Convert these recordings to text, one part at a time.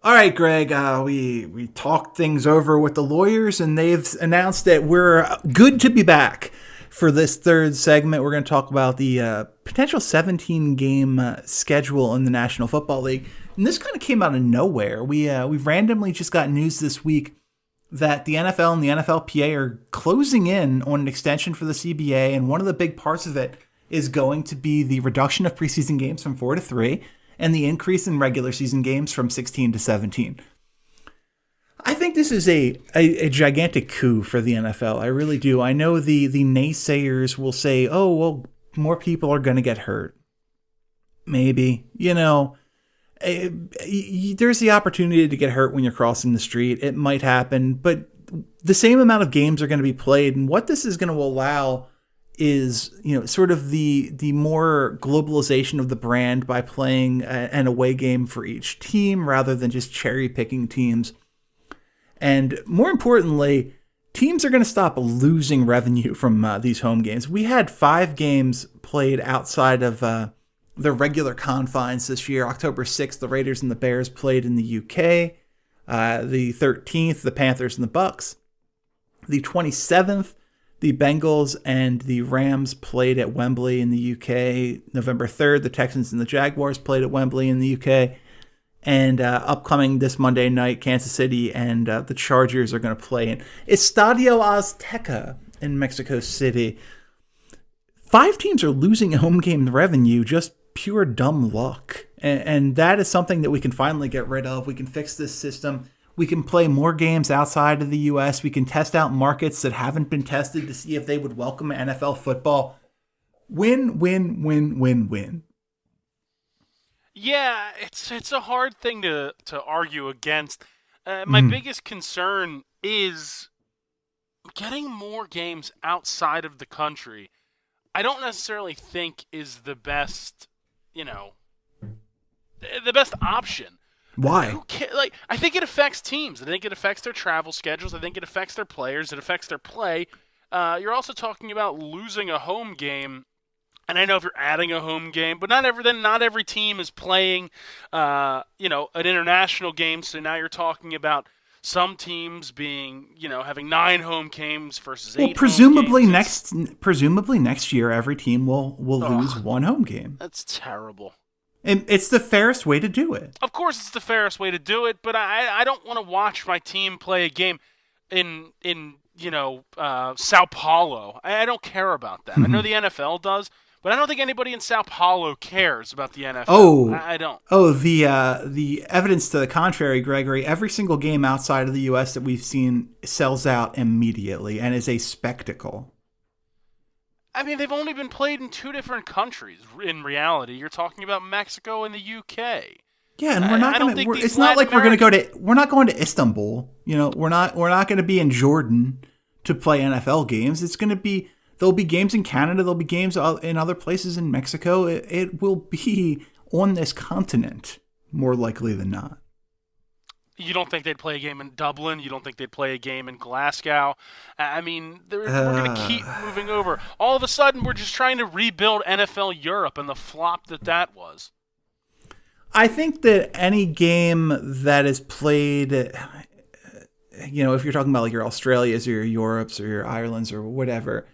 All right, Greg, we talked things over with the lawyers, and they've announced that we're good to be back for this third segment. We're going to talk about the potential 17-game schedule in the National Football League. And this kind of came out of nowhere. We randomly just got news this week that the NFL and the NFLPA are closing in on an extension for the CBA, and one of the big parts of it is going to be the reduction of preseason games from 4 to 3 and the increase in regular season games from 16 to 17. I think this is a gigantic coup for the NFL. I really do. I know the naysayers will say, oh, well, more people are going to get hurt. Maybe. There's the opportunity to get hurt when you're crossing the street. It might happen, but the same amount of games are going to be played. And what this is going to allow is, sort of the more globalization of the brand by playing an away game for each team rather than just cherry picking teams. And more importantly, teams are going to stop losing revenue from these home games. We had 5 games played outside of the regular confines this year. October 6th, the Raiders and the Bears played in the UK. The 13th, the Panthers and the Bucks. The 27th, the Bengals and the Rams played at Wembley in the UK. November 3rd, the Texans and the Jaguars played at Wembley in the UK. And upcoming this Monday night, Kansas City and the Chargers are going to play in Estadio Azteca in Mexico City. 5 teams are losing home game revenue, just pure dumb luck. And that is something that we can finally get rid of. We can fix this system. We can play more games outside of the U.S. We can test out markets that haven't been tested to see if they would welcome NFL football. Win, win, win, win, win. Yeah, it's a hard thing to argue against. My biggest concern is getting more games outside of the country. I don't necessarily think is the best, the best option. Why? I think it affects teams. I think it affects their travel schedules. I think it affects their players. It affects their play. You're also talking about losing a home game. And I know if you're adding a home game, but not every team is playing, an international game. So now you're talking about some teams being, having 9 home games versus 8. Well, presumably next year, every team will lose 1 home game. That's terrible. And it's the fairest way to do it. Of course, it's the fairest way to do it, but I don't want to watch my team play a game in Sao Paulo. I don't care about that. I know the NFL does. But I don't think anybody in Sao Paulo cares about the NFL. Oh, I don't. Oh, the evidence to the contrary, Gregory. Every single game outside of the U.S. that we've seen sells out immediately and is a spectacle. I mean, they've only been played in 2 different countries. In reality, you're talking about Mexico and the UK. Yeah, and we're not going to. It's not like we're going to go to. We're not going to Istanbul. We're not going to be in Jordan to play NFL games. It's going to be. There'll be games in Canada. There'll be games in other places in Mexico. It will be on this continent, more likely than not. You don't think they'd play a game in Dublin? You don't think they'd play a game in Glasgow? I mean, we're going to keep moving over. All of a sudden, we're just trying to rebuild NFL Europe and the flop that was. I think that any game that is played, if you're talking about like your Australias or your Europes or your Irelands or whatever,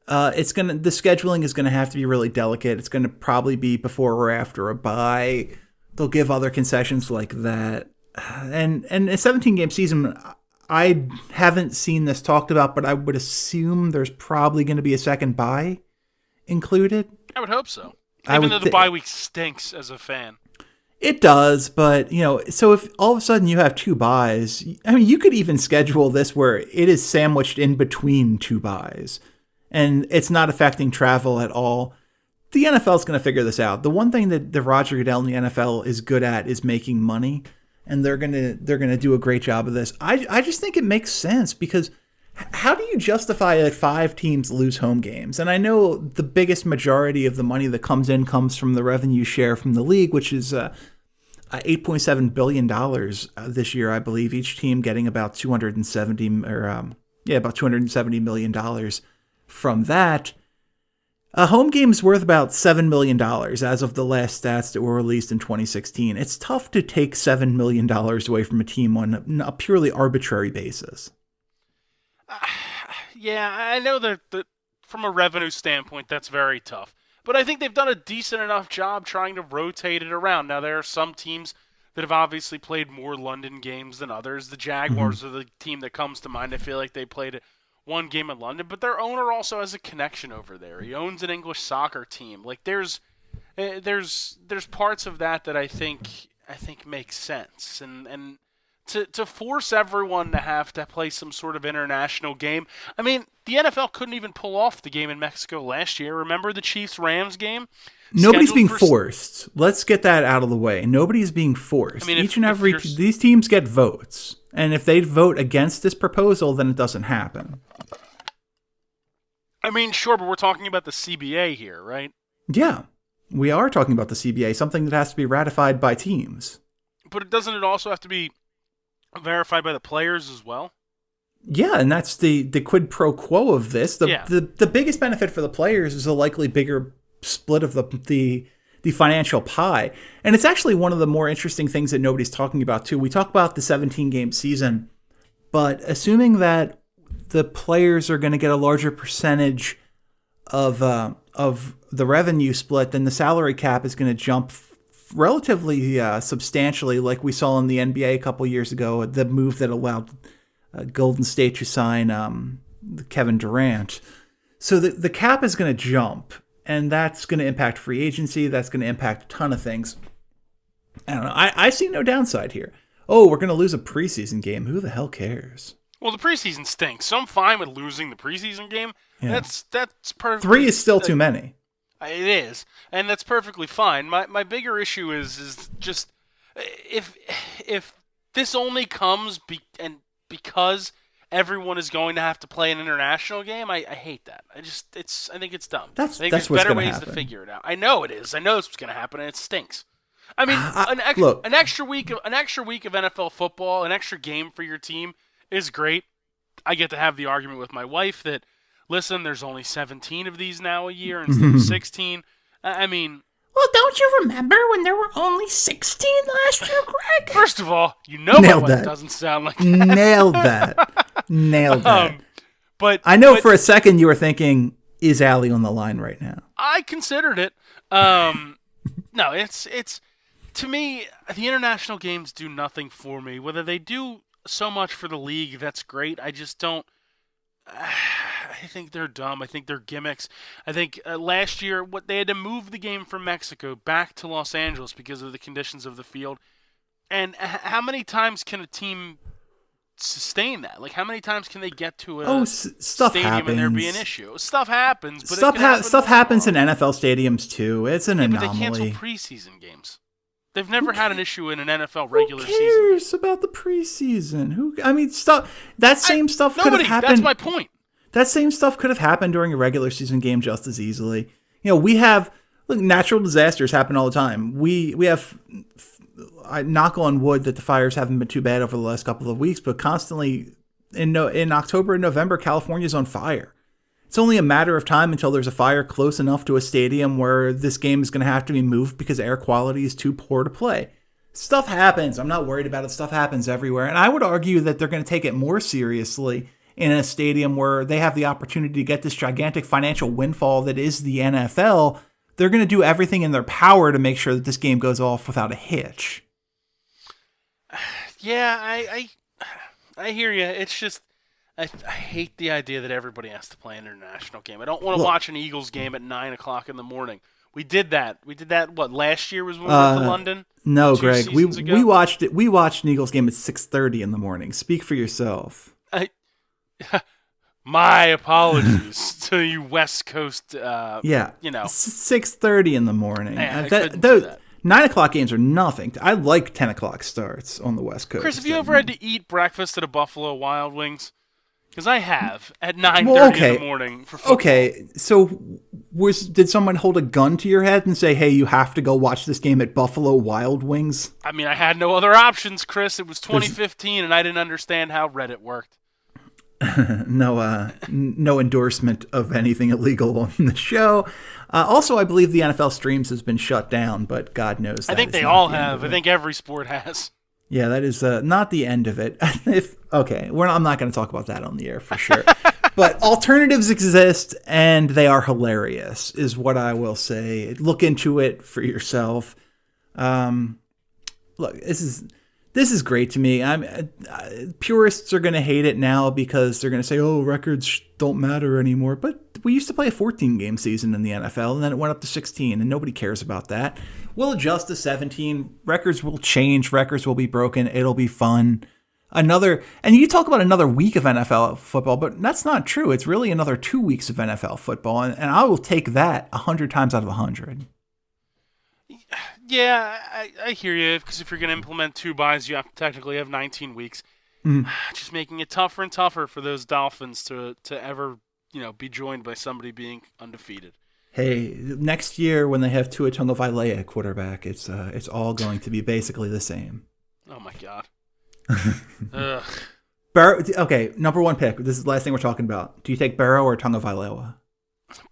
the scheduling is gonna have to be really delicate. It's gonna probably be before or after a bye. They'll give other concessions like that, and a 17-game season. I haven't seen this talked about, but I would assume there's probably going to be a second bye included. I would hope so. Even though the bye week stinks as a fan. It does, but, so if all of a sudden you have 2 byes, I mean, you could even schedule this where it is sandwiched in between 2 byes. And it's not affecting travel at all. The NFL is going to figure this out. The one thing that the Roger Goodell and the NFL is good at is making money, and they're gonna do a great job of this. I just think it makes sense because how do you justify that 5 teams lose home games? And I know the biggest majority of the money that comes in comes from the revenue share from the league, which is $8.7 billion this year, I believe. Each team getting about $270 million from that. A home game's worth about $7 million as of the last stats that were released in 2016. It's tough to take $7 million away from a team on a purely arbitrary basis. Yeah, I know that from a revenue standpoint, that's very tough. But I think they've done a decent enough job trying to rotate it around. Now, there are some teams that have obviously played more London games than others. The Jaguars are the team that comes to mind. I feel like they played one game in London, but their owner also has a connection over there. He owns an English soccer team. Like there's parts of that I think makes sense, and to force everyone to have to play some sort of international game. I mean, the NFL couldn't even pull off the game in Mexico last year. Remember the Chiefs-Rams game? Nobody's being forced. Let's get that out of the way. Nobody's being forced. I mean, these teams get votes. And if they vote against this proposal, then it doesn't happen. I mean, sure, but we're talking about the CBA here, right? Yeah, we are talking about the CBA, something that has to be ratified by teams. But doesn't it also have to be verified by the players as well? Yeah, and that's the quid pro quo of this. The biggest benefit for the players is a likely bigger split of the financial pie. And it's actually one of the more interesting things that nobody's talking about, too. We talk about the 17-game season, but assuming that the players are going to get a larger percentage of the revenue split, then the salary cap is going to jump relatively substantially, like we saw in the NBA a couple years ago, the move that allowed Golden State to sign Kevin Durant. So the cap is going to jump, and that's going to impact free agency. That's going to impact a ton of things. I don't know. I see no downside here. Oh, we're going to lose a preseason game. Who the hell cares? Well, the preseason stinks, so I'm fine with losing the preseason game. Yeah. That's perfect. 3 is still too many. It is, and that's perfectly fine. My bigger issue is just if this only comes because everyone is going to have to play an international game. I hate that. I think it's dumb. I think there's better ways to figure it out. I know it is. I know this was going to happen, and it stinks. I mean, an extra week of NFL football, an extra game for your team is great. I get to have the argument with my wife that, listen, there's only 17 of these now a year instead of 16. I mean... Well, don't you remember when there were only 16 last year, Greg? First of all, my wife doesn't sound like that. Nailed that. But I know for a second you were thinking, is Allie on the line right now? I considered it. No, it's to me, the international games do nothing for me. Whether they do so much for the league, that's great. I just don't. I think they're dumb. I think they're gimmicks. I think last year, they had to move the game from Mexico back to Los Angeles because of the conditions of the field. And how many times can a team sustain that? Like, how many times can they get to a stadium happens. And there be an issue? Stuff happens, but stuff happens in NFL stadiums too. It's an anomaly. But they cancel preseason games. They've never had an issue in an NFL regular season. Who cares about the preseason? Stuff could have happened. That's my point. That same stuff could have happened during a regular season game just as easily. We have natural disasters happen all the time. We have, I knock on wood that the fires haven't been too bad over the last couple of weeks, but constantly in October and November, California's on fire. It's only a matter of time until there's a fire close enough to a stadium where this game is going to have to be moved because air quality is too poor to play. Stuff happens. I'm not worried about it. Stuff happens everywhere. And I would argue that they're going to take it more seriously in a stadium where they have the opportunity to get this gigantic financial windfall that is the NFL. They're going to do everything in their power to make sure that this game goes off without a hitch. Yeah, I hear you. It's just I hate the idea that everybody has to play an international game. I don't want to watch an Eagles game at 9 o'clock in the morning. We did that. What, last year was when we went to London? No, Greg. We watched it. We watched an Eagles game at 6:30 in the morning. Speak for yourself. My apologies to you West Coast. 6:30 in the morning. I couldn't do that. 9 o'clock games are nothing. I like 10 o'clock starts on the West Coast. Chris, have you ever had to eat breakfast at a Buffalo Wild Wings? Because I have at 9:30 in the morning for football. Okay, so did someone hold a gun to your head and say, "Hey, you have to go watch this game at Buffalo Wild Wings"? I mean, I had no other options, Chris. It was 2015, and I didn't understand how Reddit worked. No endorsement of anything illegal on the show. Also, I believe the NFL streams has been shut down, but God knows. I think they all have. I think every sport has. Yeah, that is not the end of it. I'm not going to talk about that on the air for sure. But alternatives exist, and they are hilarious, is what I will say. Look into it for yourself. Look, this is great to me. Purists are going to hate it now because they're going to say, "Oh, records don't matter anymore." But we used to play a 14-game season in the NFL, and then it went up to 16, and nobody cares about that. We'll adjust to 17. Records will change. Records will be broken. It'll be fun. And you talk about another week of NFL football, but that's not true. It's really another 2 weeks of NFL football, and I will take that 100 times out of 100. Yeah, I hear you, because if you're going to implement 2 buys, you have to technically have 19 weeks. Just making it tougher and tougher for those Dolphins to ever, be joined by somebody being undefeated. Hey, next year when they have Tua Tagovailoa at quarterback, it's all going to be basically the same. Oh my God. Ugh. Burrow, okay, number 1 pick. This is the last thing we're talking about. Do you take Burrow or Tagovailoa?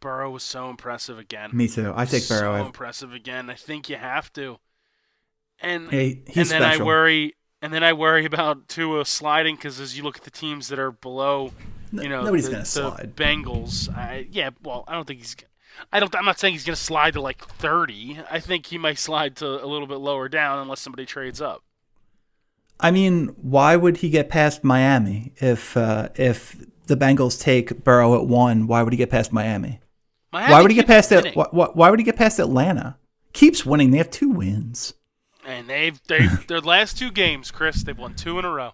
Burrow was so impressive again. Me too. I take Burrow. So impressive again. I think you have to. And he's then special. I worry about Tua sliding, because as you look at the teams that are below, nobody's going to slide. Bengals. I don't think he's. I'm not saying he's going to slide to like 30. I think he might slide to a little bit lower down unless somebody trades up. I mean, why would he get past Miami if the Bengals take Burrow at 1? Why would he get past Miami? Why would he get past that? Why would he get past Atlanta? Keeps winning. They have 2 wins. And their last 2 games, Chris, they've won 2 in a row.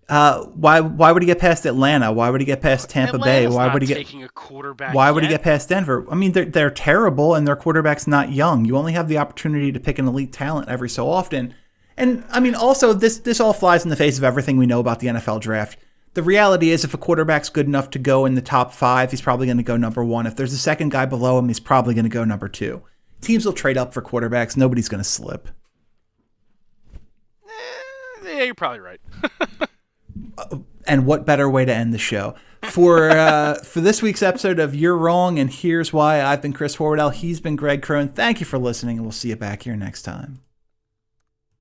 Why would he get past Atlanta? Why would he get past Tampa Bay? Why would he get taking a quarterback? Why would he get past Denver? I mean, they're terrible, and their quarterback's not young. You only have the opportunity to pick an elite talent every so often. And I mean, also this all flies in the face of everything we know about the NFL draft. The reality is, if a quarterback's good enough to go in the top 5, he's probably going to go number 1. If there's a second guy below him, he's probably going to go number 2. Teams will trade up for quarterbacks. Nobody's going to slip. Yeah, you're probably right. And what better way to end the show? For this week's episode of You're Wrong and Here's Why, I've been Chris Horwedel. He's been Greg Cone. Thank you for listening, and we'll see you back here next time.